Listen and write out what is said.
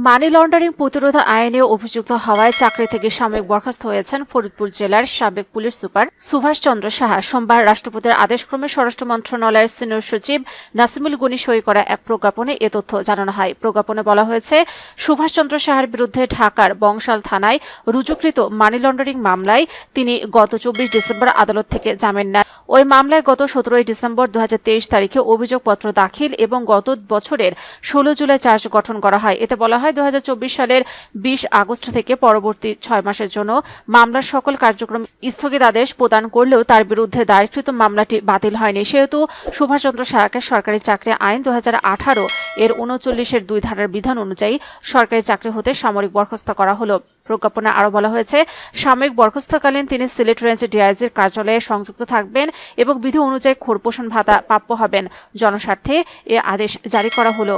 Money laundering প্রতিরোধ আইনে অভিযুক্ত হওয়ায় চাকরি থেকে সাময়িক বরখাস্ত হয়েছেন ফরিদপুর জেলার সাবেক পুলিশ সুপার সুভাষ চন্দ্র সাহা। সোমবার রাষ্ট্রপতির আদেশক্রমে স্বরাষ্ট্র মন্ত্রণালয়ের সিনিয়র সচিব নাসিমুল গনি সই করা এক প্রজ্ঞাপনে এ তথ্য জানানো হয়। প্রজ্ঞাপনে বলা হয়েছে, সুভাষ চন্দ্র সাহার বিরুদ্ধে ঢাকার বংশাল থানায় রুজুকৃত মানি লন্ডারিং মামলায় তিনি গত 24 ডিসেম্বর আদালত থেকে জামিন নেন। ওই মামলায় গত 17 ডিসেম্বর 2023 তারিখে অভিযোগপত্র দাখিল এবং গত বছরের 16 জুলাই চার্জ গঠন করা হয়। এতে বলা হয় 2024 সালের 20 আগস্ট থেকে পরবর্তী 6 মাসের জন্য মামলার সকল কার্যক্রম স্থগিতাদেশ প্রদান করলেও তার বিরুদ্ধে দায়েরকৃত মামলাটি বাতিল হয়নি। সেহেতু সুভাষচন্দ্র সাহাকে সরকারি চাকরি আইন 2018 এর 39-এর 2 ধারার বিধান অনুযায়ী সরকারি চাকরি হতে সাময়িক বরখাস্ত করা হলো। প্রজ্ঞাপনে আরও বলা হয়েছে, সাময়িক বরখাস্তকালীন তিনি সিলেট রেঞ্জ ডিআইজির কার্যালয়ে সংযুক্ত থাকবেন এবং বিধি অনুযায়ী খোরপোষণ ভাতা প্রাপ্য হবেন। জনস্বার্থে এ আদেশ জারি করা হলো।